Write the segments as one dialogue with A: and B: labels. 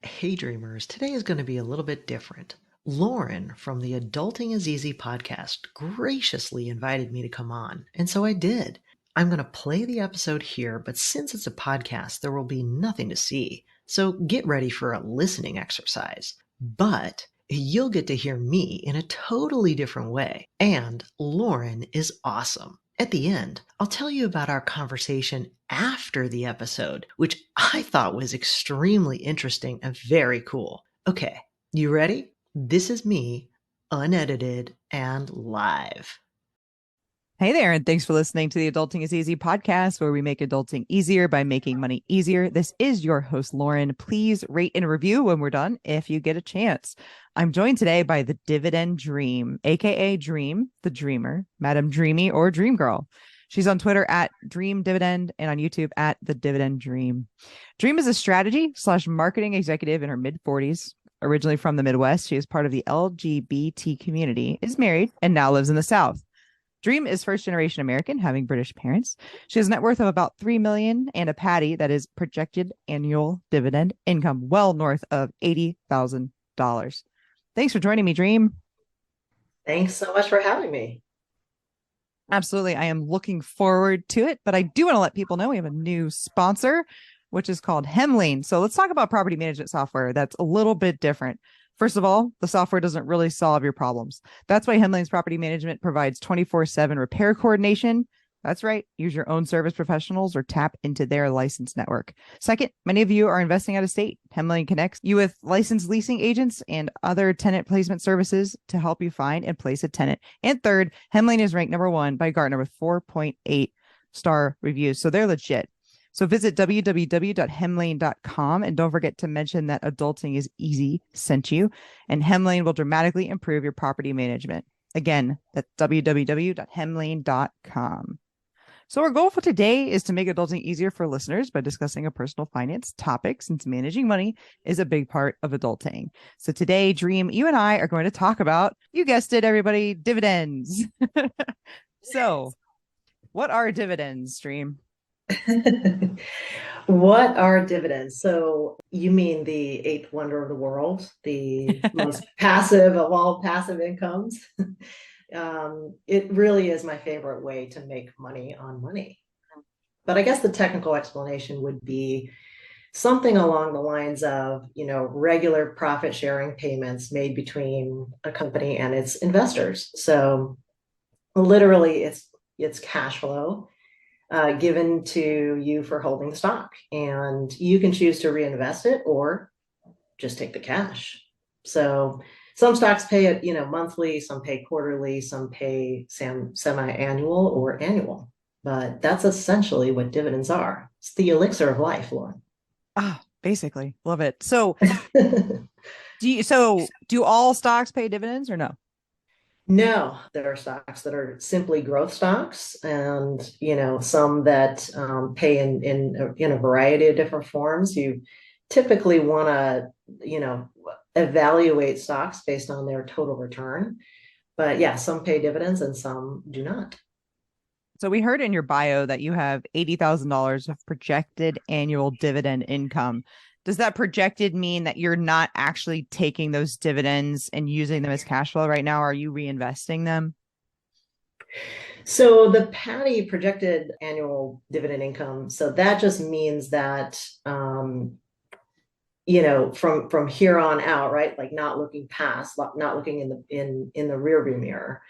A: Hey dreamers, today is going to be a little bit different. Lauren from the Adulting is Easy podcast graciously invited me to come on, and so I did. I'm going to play the episode here, but since it's a podcast, there will be nothing to see. So get ready for a listening exercise. But you'll get to hear me in a totally different way. And Lauren is awesome. At the end, I'll tell you about our conversation after the episode, which I thought was extremely interesting and very cool. Okay, you ready? This is me, unedited and live.
B: Hey there, and thanks for listening to the Adulting is Easy podcast, where we make adulting easier by making money easier. This is your host, Lauren. Please rate and review when we're done if you get a chance. I'm joined today by the Dividend Dream, aka Dream, the Dreamer, Madam Dreamy or Dream Girl. She's on Twitter at Dream Dividend and on YouTube at The Dividend Dream. Dream is a strategy/marketing executive in her mid 40s. Originally from the Midwest, she is part of the LGBT community, is married, and now lives in the South. Dream is first generation American, having British parents. She has a net worth of about $3 million and a patty that is projected annual dividend income well north of $80,000. Thanks for joining me, Dream.
A: Thanks so much for having me.
B: Absolutely. I am looking forward to it, but I do want to let people know we have a new sponsor, which is called Hemlane. So let's talk about property management software that's a little bit different. First of all, the software doesn't really solve your problems. That's why Hemlane's Property Management provides 24/7 repair coordination. That's right. Use your own service professionals or tap into their licensed network. Second, many of you are investing out of state. Hemlane connects you with licensed leasing agents and other tenant placement services to help you find and place a tenant. And third, Hemlane is ranked #1 by Gartner with 4.8-star reviews. So they're legit. So visit www.hemlane.com and don't forget to mention that Adulting is Easy sent you, and Hemlane will dramatically improve your property management. Again, that's www.hemlane.com. So our goal for today is to make adulting easier for listeners by discussing a personal finance topic, since managing money is a big part of adulting. So today, Dream, you and I are going to talk about, you guessed it, everybody, dividends. So what are dividends, Dream?
A: What are dividends? So you mean the eighth wonder of the world, the most passive of all passive incomes? It really is my favorite way to make money on money. But I guess the technical explanation would be something along the lines of, regular profit sharing payments made between a company and its investors. So literally it's cash flow given to you for holding the stock, and you can choose to reinvest it or just take the cash. So some stocks pay it, monthly, some pay quarterly, some pay semi-annual or annual. But that's essentially what dividends are. It's the elixir of life, Lauren.
B: Basically, love it. So do all stocks pay dividends or no?
A: No, there are stocks that are simply growth stocks, and some that pay in a variety of different forms. You typically want to evaluate stocks based on their total return, but yeah, some pay dividends and some do not.
B: So we heard in your bio that you have $80,000 of projected annual dividend income. Does that projected mean that you're not actually taking those dividends and using them as cash flow right now? Are you reinvesting them?
A: So the Patty projected annual dividend income, so that just means that from here on out, right? Like not looking past, not looking in the rearview mirror.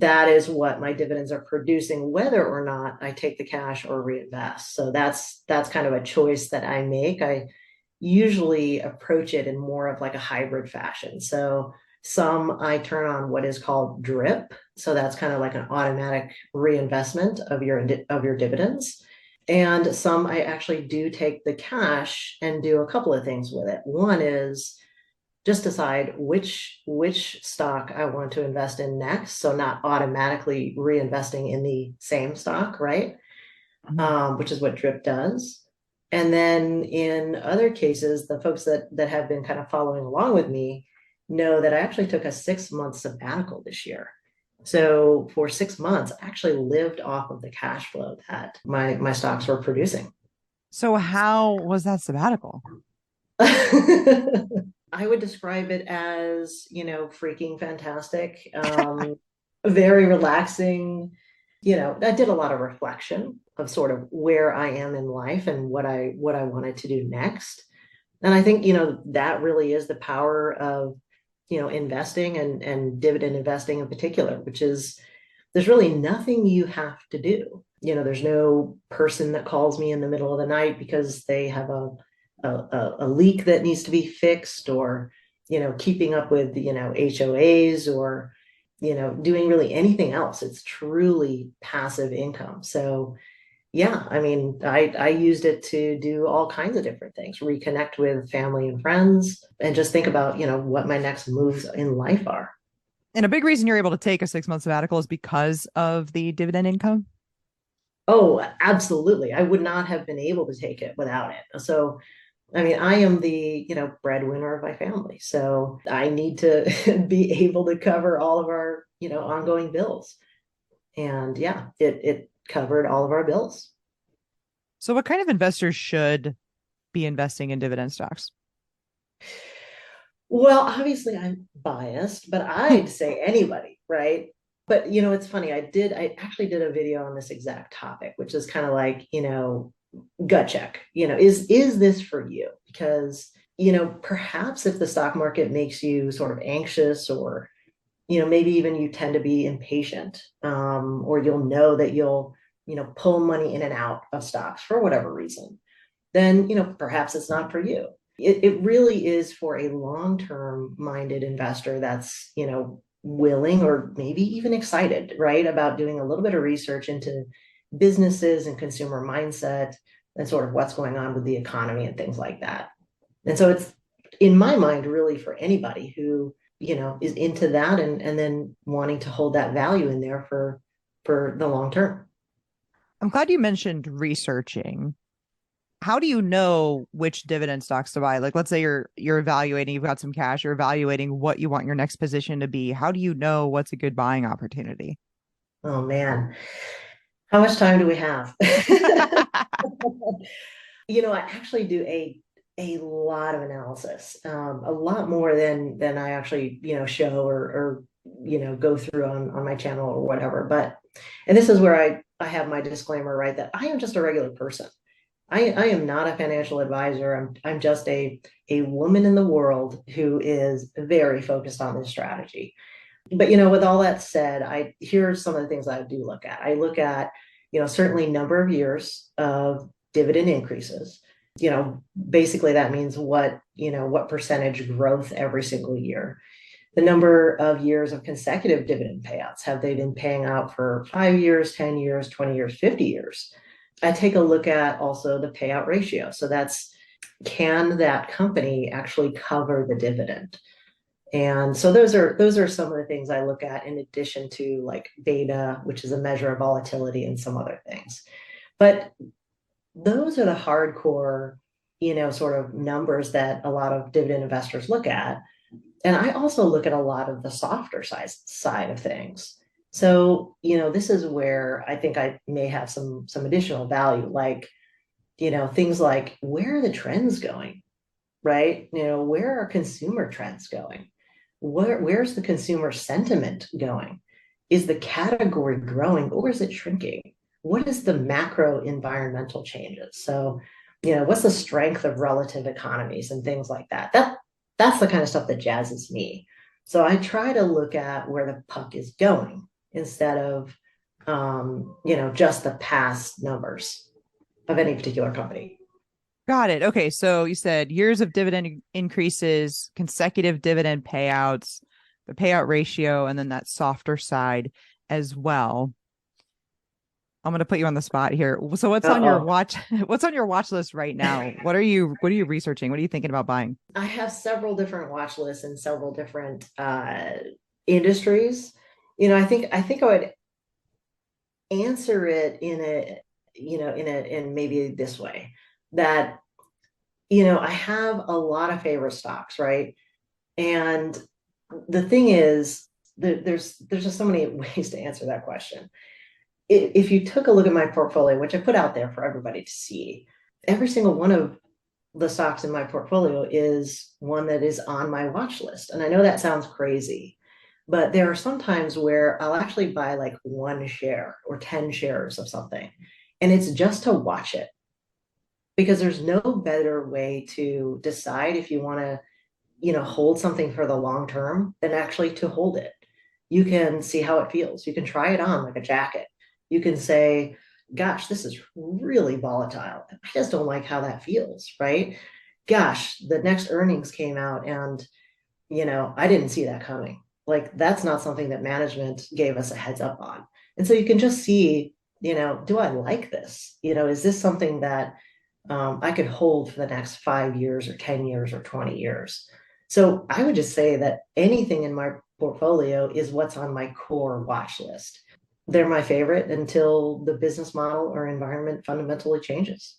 A: That is what my dividends are producing, whether or not I take the cash or reinvest. So that's kind of a choice that I make. I usually approach it in more of like a hybrid fashion. So some I turn on what is called drip. So that's kind of like an automatic reinvestment of your dividends. And some I actually do take the cash and do a couple of things with it. One is just decide which stock I want to invest in next. So not automatically reinvesting in the same stock, right? Which is what drip does. And then in other cases, the folks that have been kind of following along with me know that I actually took a 6-month sabbatical this year. So for 6 months, I actually lived off of the cash flow that my stocks were producing.
B: So how was that sabbatical?
A: I would describe it as, freaking fantastic. Very relaxing. I did a lot of reflection of sort of where I am in life and what I wanted to do next. And I think, that really is the power of, investing and dividend investing in particular, which is there's really nothing you have to do. There's no person that calls me in the middle of the night because they have a leak that needs to be fixed, or, keeping up with, HOAs, or, doing really anything else. It's truly passive income. So yeah, I mean, I used it to do all kinds of different things, reconnect with family and friends, and just think about, what my next moves in life are.
B: And a big reason you're able to take a 6 month sabbatical is because of the dividend income.
A: Oh, absolutely. I would not have been able to take it without it. So, I mean, I am the, breadwinner of my family. So I need to be able to cover all of our, ongoing bills. And yeah, it covered all of our bills.
B: So, what kind of investors should be investing in dividend stocks?
A: Well, obviously I'm biased, but I'd say anybody, right? But it's funny, I actually did a video on this exact topic, which is kind of like, gut check, is this for you? Because, perhaps if the stock market makes you sort of anxious, or, maybe even you tend to be impatient, or you'll know that you'll, pull money in and out of stocks for whatever reason, then, perhaps it's not for you. It really is for a long-term minded investor that's, willing or maybe even excited, right, about doing a little bit of research into businesses and consumer mindset and sort of what's going on with the economy and things like that. And so it's, in my mind, really for anybody who, is into that, and then wanting to hold that value in there for the long term.
B: I'm glad you mentioned researching. How do you know which dividend stocks to buy? Like, let's say you're evaluating, you've got some cash, you're evaluating what you want your next position to be. How do you know what's a good buying opportunity?
A: Oh man, how much time do we have? I actually do a lot of analysis, a lot more than I actually, show or go through on my channel or whatever. But, and this is where I have my disclaimer, right, that I am just a regular person. I am not a financial advisor. I'm just a woman in the world who is very focused on this strategy. But, with all that said, here's some of the things I do look at. I look at, certainly number of years of dividend increases. Basically that means what percentage growth every single year. The number of years of consecutive dividend payouts. Have they been paying out for 5 years, 10 years, 20 years, 50 years? I take a look at also the payout ratio. So that's, can that company actually cover the dividend? And so those are some of the things I look at, in addition to like beta, which is a measure of volatility, and some other things. But those are the hardcore, sort of numbers that a lot of dividend investors look at. And I also look at a lot of the softer side of things. So, this is where I think I may have some additional value, like, things like, where are the trends going, right? Where are consumer trends going? Where's the consumer sentiment going? Is the category growing, or is it shrinking? What is the macro environmental changes? So, what's the strength of relative economies and things like that? That's the kind of stuff that jazzes me. So I try to look at where the puck is going, instead of, just the past numbers of any particular company.
B: Got it. Okay. So you said years of dividend increases, consecutive dividend payouts, the payout ratio, and then that softer side as well. I'm going to put you on the spot here. So what's on your watch? What's on your watch list right now? What are you researching? What are you thinking about buying?
A: I have several different watch lists in several different industries. I think I would answer it in maybe this way, that, I have a lot of favorite stocks, right? And the thing is, there's just so many ways to answer that question. If you took a look at my portfolio, which I put out there for everybody to see, every single one of the stocks in my portfolio is one that is on my watch list. And I know that sounds crazy, but there are some times where I'll actually buy like one share or 10 shares of something, and it's just to watch it, because there's no better way to decide if you want to, hold something for the long term than actually to hold it. You can see how it feels. You can try it on like a jacket. You can say, gosh, this is really volatile. I just don't like how that feels, right? Gosh, the next earnings came out and, I didn't see that coming. Like, that's not something that management gave us a heads up on. And so you can just see, do I like this? Is this something that I could hold for the next 5 years or 10 years or 20 years? So I would just say that anything in my portfolio is what's on my core watch list. They're my favorite until the business model or environment fundamentally changes.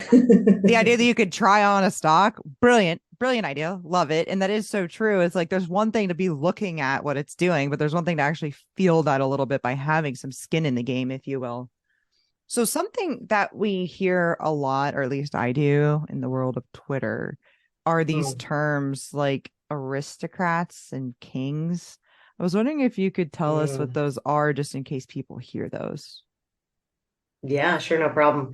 B: The idea that you could try on a stock, brilliant, brilliant idea. Love it. And that is so true. It's like there's one thing to be looking at what it's doing, but there's one thing to actually feel that a little bit by having some skin in the game, if you will. So something that we hear a lot, or at least I do in the world of Twitter, are these
A: Mm,
B: terms like aristocrats and kings. I was wondering if you could tell us what
A: mm.
B: those are, just in case people hear those.
A: Yeah, sure, no problem.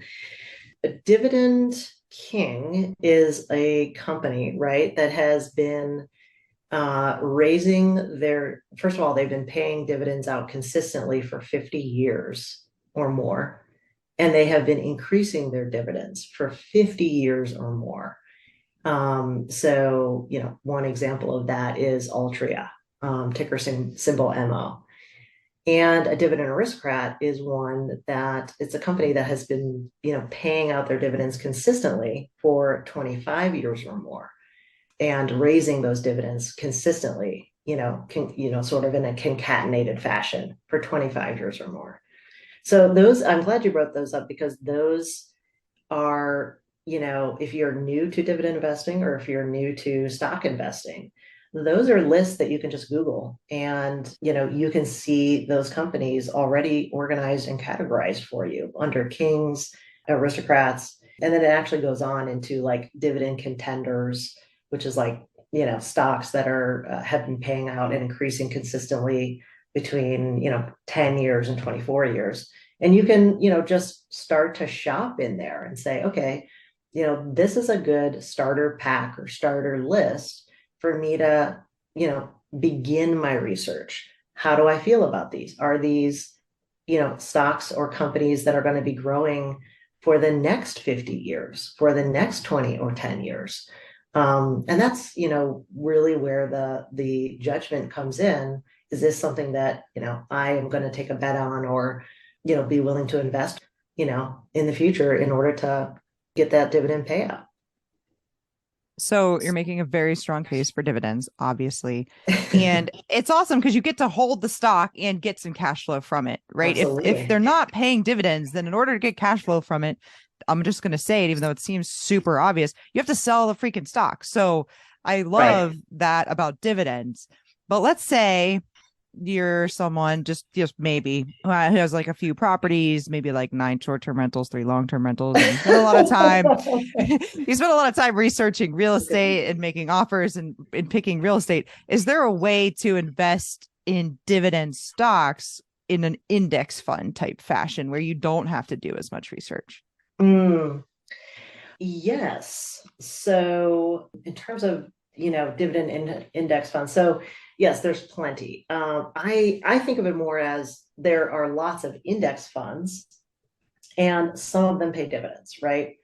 A: Dividend King is a company, right, that has been raising first of all, they've been paying dividends out consistently for 50 years or more, and they have been increasing their dividends for 50 years or more. So, one example of that is Altria, ticker symbol MO. And a dividend aristocrat is one that it's a company that has been, paying out their dividends consistently for 25 years or more, and raising those dividends consistently, sort of in a concatenated fashion for 25 years or more. So those, I'm glad you brought those up, because those are, if you're new to dividend investing or if you're new to stock investing, those are lists that you can just Google, and, you can see those companies already organized and categorized for you under kings, aristocrats. And then it actually goes on into like dividend contenders, which is like, stocks that have been paying out and increasing consistently between, 10 years and 24 years. And you can, just start to shop in there and say, okay, this is a good starter pack or starter list for me to, begin my research. How do I feel about these? Are these, stocks or companies that are going to be growing for the next 50 years, for the next 20 or 10 years? And that's, really where the judgment comes in. Is this something that, I am going to take a bet on, or, be willing to invest, in the future in order to get that dividend payout?
B: So you're making a very strong case for dividends, obviously. And it's awesome because you get to hold the stock and get some cash flow from it, right? If they're
A: Absolutely.
B: not paying dividends, then in order to get cash flow from it, I'm just going to say it, even though it seems super obvious, you have to sell the freaking stock. So I
A: Right.
B: love that about dividends. But let's say you're someone just maybe who has like a few properties, maybe like 9 short-term rentals, 3 long-term rentals, and you spend a lot of time you spend a lot of time researching real estate and making offers and picking real estate. Is there a way to invest in dividend stocks in an index fund type fashion where you don't have to do as much research?
A: Mm, yes. So in terms of, dividend index funds, so yes, there's plenty. I think of it more as there are lots of index funds, and some of them pay dividends, right?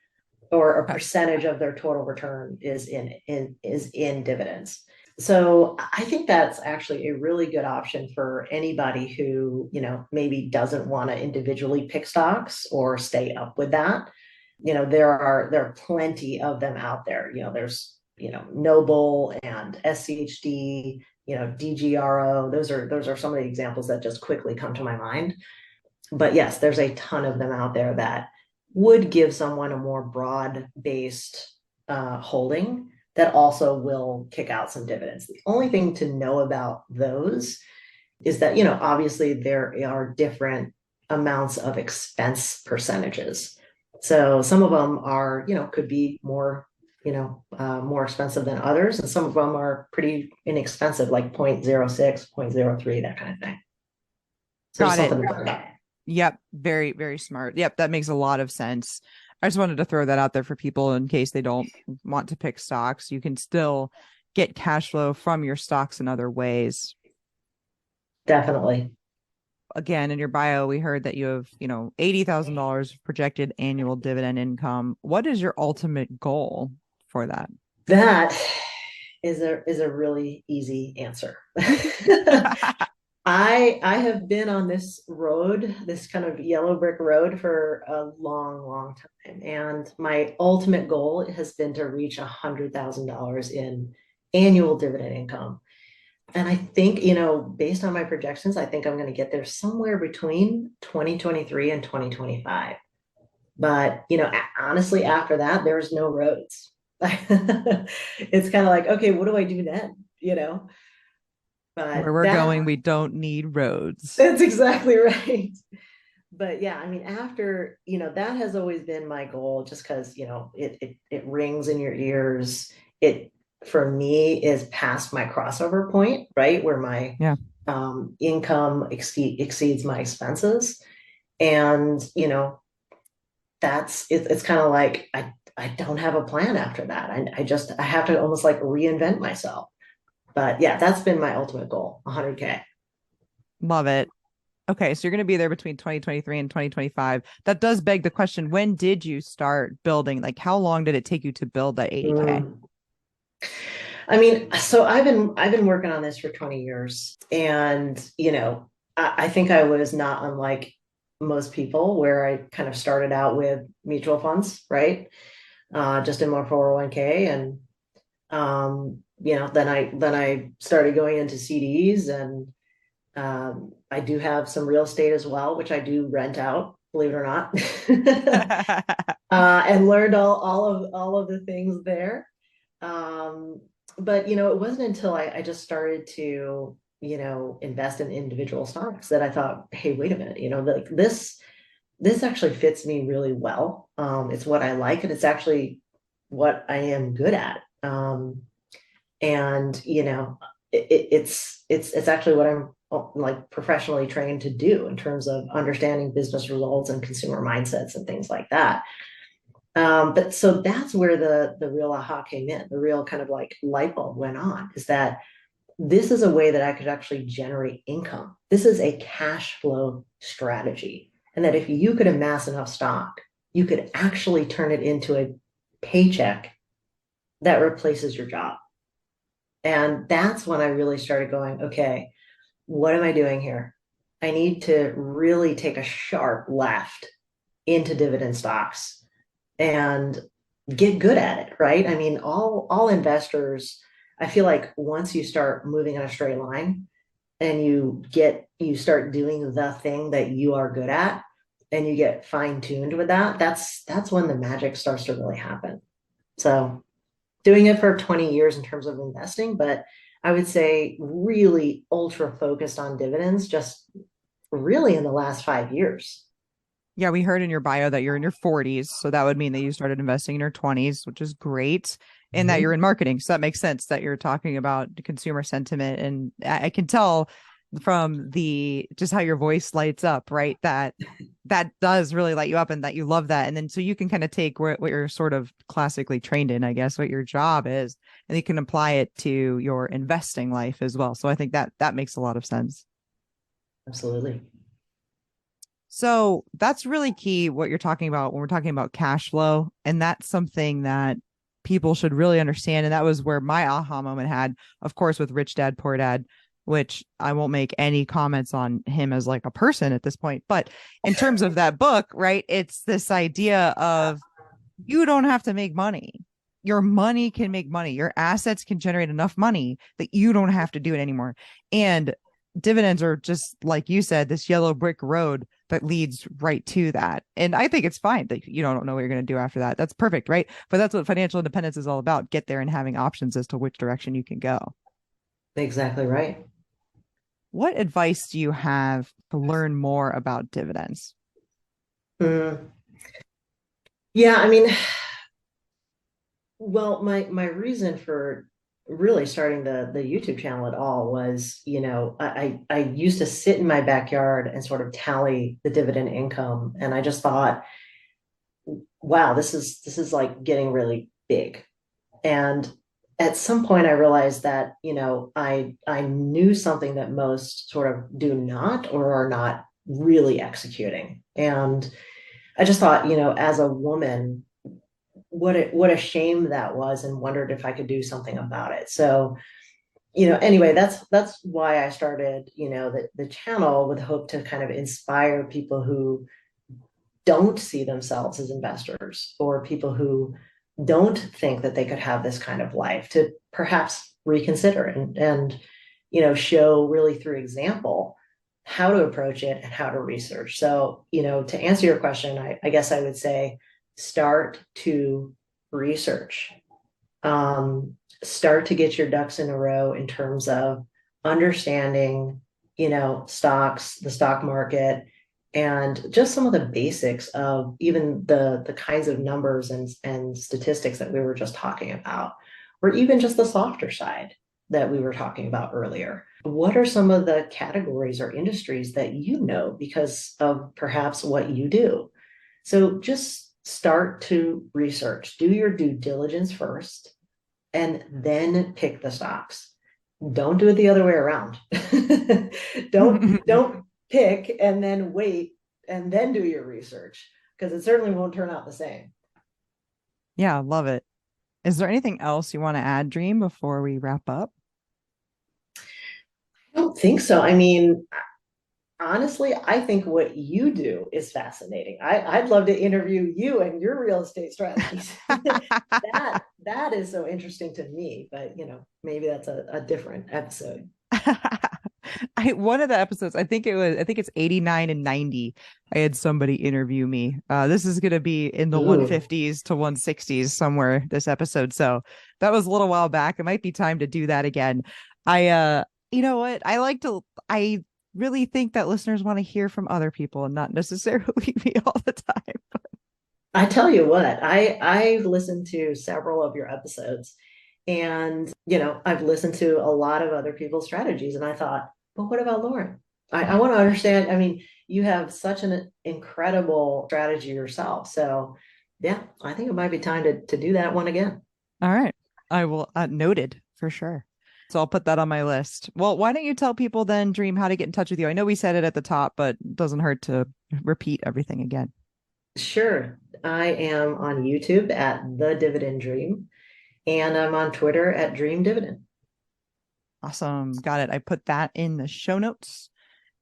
A: Or a
B: Okay.
A: percentage of their total return is in dividends. So I think that's actually a really good option for anybody who, maybe doesn't want to individually pick stocks or stay up with that. There are plenty of them out there. There's, Noble and SCHD, DGRO. Those are some of the examples that just quickly come to my mind. But yes, there's a ton of them out there that would give someone a more broad-based holding that also will kick out some dividends. The only thing to know about those is that, obviously there are different amounts of expense percentages. So some of them are, could be more more expensive than others. And some of them are pretty inexpensive, like 0.06, 0.03, that kind of thing. So just
B: Got it.
A: something to think about.
B: Yep. Very, very smart. Yep. That makes a lot of sense. I just wanted to throw that out there for people in case they don't want to pick stocks. You can still get cash flow from your stocks in other ways.
A: Definitely.
B: Again, in your bio, we heard that you have, $80,000 projected annual dividend income. What is your ultimate goal for that?
A: That is a really easy answer. I have been on this road, this kind of yellow brick road for a long, long time. And my ultimate goal has been to reach $100,000 in annual dividend income. And I think, based on my projections, I think I'm going to get there somewhere between 2023 and 2025. But, honestly, after that, there's no roads. It's kind of like, okay, what do I do then?
B: Where
A: But
B: we're going, we don't need roads.
A: that's exactly right. But yeah, I mean, after, that has always been my goal, just because, it rings in your ears. It, for me, is past my crossover point, right? Where my
B: Yeah.
A: income exceeds my expenses. And, it's kind of like, I don't have a plan after that. I have to almost like reinvent myself. But yeah, that's been my ultimate goal, 100K.
B: Love it. Okay, so you're going to be there between 2023 and 2025. That does beg the question, when did you start building? Like, how long did it take you to build that 80K?
A: Mm. I mean, so I've been working on this for 20 years, and I think I was not unlike most people, where I kind of started out with mutual funds, right? Just in my 401k, and then I started going into CDs, and I do have some real estate as well, which I do rent out, believe it or not, and learned all of the things there. Um, but it wasn't until I just started to invest in individual stocks that I thought, hey, wait a minute, like this actually fits me really well. It's what I like, and it's actually what I am good at. And it's actually what I'm like professionally trained to do in terms of understanding business results and consumer mindsets and things like that. But so that's where the real aha came in. The real kind of like light bulb went on, is that this is a way that I could actually generate income. This is a cash flow strategy. And that if you could amass enough stock, you could actually turn it into a paycheck that replaces your job. And that's when I really started going, okay, what am I doing here? I need to really take a sharp left into dividend stocks and get good at it, right? I mean, all investors, I feel like once you start moving in a straight line and you start doing the thing that you are good at, and you get fine-tuned with that, that's when the magic starts to really happen. So doing it for 20 years in terms of investing, but I would say really ultra focused on dividends just really in the last 5 years.
B: Yeah, we heard in your bio that you're in your 40s. So that would mean that you started investing in your 20s, which is great. And that you're
A: Mhm.
B: in marketing. So that makes sense that you're talking about consumer sentiment. And I can tell from the just how your voice lights up, right? That does really light you up and that you love that. And then so you can kind of take what you're sort of classically trained in, I guess, what your job is, and you can apply it to your investing life as well. So I think that makes a lot of sense.
A: Absolutely.
B: So that's really key what you're talking about when we're talking about cash flow. And that's something that people should really understand. And that was where my aha moment had, of course, with Rich Dad, Poor Dad, which I won't make any comments on him as like a person at this point. But in terms of that book, right, it's this idea of you don't have to make money. Your money can make money. Your assets can generate enough money that you don't have to do it anymore. And dividends are just like you said, this yellow brick road that leads right to that. And I think it's fine that you don't know what you're going to do after that. That's perfect, right? But that's what financial independence is all about. Get there and having options as to which direction you can go.
A: Exactly right.
B: What advice do you have to learn more about dividends?
A: Mm. Yeah, I mean, Well, my reason for really starting the YouTube channel at all was, I used to sit in my backyard and sort of tally the dividend income, and I just thought, wow, this is like getting really big. And at some point, I realized that, I knew something that most sort of do not or are not really executing. And I just thought, as a woman, what a shame that was, and wondered if I could do something about it. So, anyway, that's why I started, the channel, with hope to kind of inspire people who don't see themselves as investors, or people who don't think that they could have this kind of life, to perhaps reconsider and show really through example how to approach it and how to research. So, to answer your question, I guess I would say start to research. Start to get your ducks in a row in terms of understanding, stocks, the stock market, and just some of the basics of even the kinds of numbers and statistics that we were just talking about, or even just the softer side that we were talking about earlier. What are some of the categories or industries that because of perhaps what you do? So just start to research, do your due diligence first, and then pick the stocks. Don't do it the other way around. Don't pick and then wait and then do your research, because it certainly won't turn out the same.
B: Yeah, love it. Is there anything else you want to add, Dream, before we wrap up?
A: I don't think so. I mean, honestly, I think what you do is fascinating. I'd love to interview you and your real estate strategies. That is so interesting to me, but maybe that's a different episode.
B: One of the episodes, I think it's 89 and 90. I had somebody interview me. This is gonna be in the
A: Ooh.
B: 150s to 160s somewhere this episode. So that was a little while back. It might be time to do that again. I you know what? I really think that listeners want to hear from other people and not necessarily me all the time.
A: I tell you what, I've listened to several of your episodes, and I've listened to a lot of other people's strategies, and I thought, but what about Lauren? I want to understand. I mean, you have such an incredible strategy yourself. So yeah, I think it might be time to do that one again.
B: All right. I will noted for sure. So I'll put that on my list. Well, why don't you tell people then, Dream, how to get in touch with you? I know we said it at the top, but it doesn't hurt to repeat everything again.
A: Sure. I am on YouTube at The Dividend Dream, and I'm on Twitter at Dream Dividend.
B: Awesome. Got it. I put that in the show notes.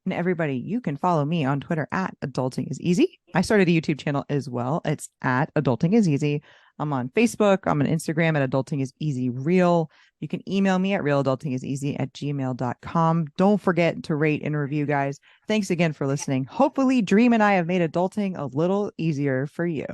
B: And everybody, you can follow me on Twitter at Adulting is Easy. I started a YouTube channel as well. It's at Adulting is Easy. I'm on Facebook. I'm on Instagram at Adulting is Easy Real. You can email me at realadultingiseasy@gmail.com. Don't forget to rate and review, guys. Thanks again for listening. Hopefully, Dream and I have made adulting a little easier for you.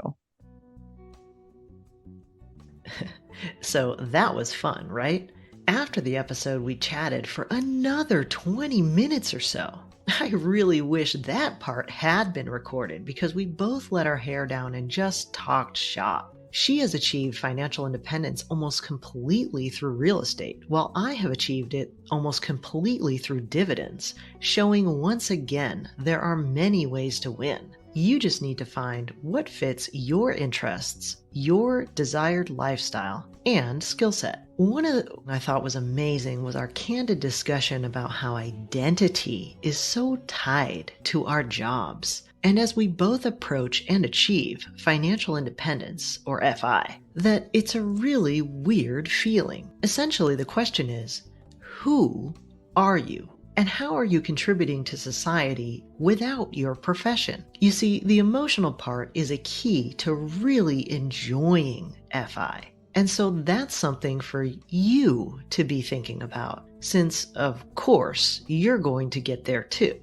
A: So that was fun, right? After the episode, we chatted for another 20 minutes or so. I really wish that part had been recorded, because we both let our hair down and just talked shop. She has achieved financial independence almost completely through real estate, while I have achieved it almost completely through dividends, showing once again there are many ways to win. You just need to find what fits your interests, your desired lifestyle, and skill set. One of the I thought was amazing was our candid discussion about how identity is so tied to our jobs. And as we both approach and achieve financial independence, or FI, that it's a really weird feeling. Essentially, the question is, who are you? And how are you contributing to society without your profession? You see, the emotional part is a key to really enjoying FI. And so that's something for you to be thinking about, since, of course, you're going to get there too.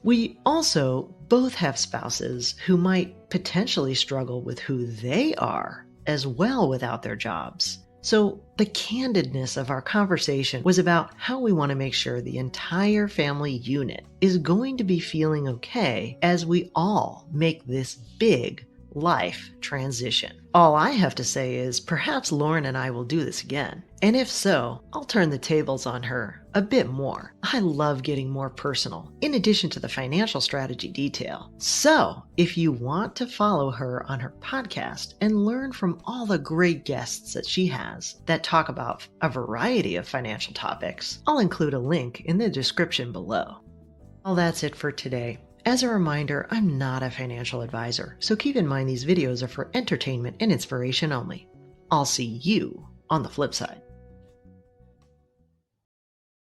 A: We also both have spouses who might potentially struggle with who they are as well without their jobs. So the candidness of our conversation was about how we want to make sure the entire family unit is going to be feeling okay as we all make this big life transition. All I have to say is perhaps Lauren and I will do this again. And if so, I'll turn the tables on her a bit more. I love getting more personal, in addition to the financial strategy detail. So, if you want to follow her on her podcast and learn from all the great guests that she has that talk about a variety of financial topics, I'll include a link in the description below. Well, that's it for today. As a reminder, I'm not a financial advisor, so keep in mind these videos are for entertainment and inspiration only. I'll see you on the flip side.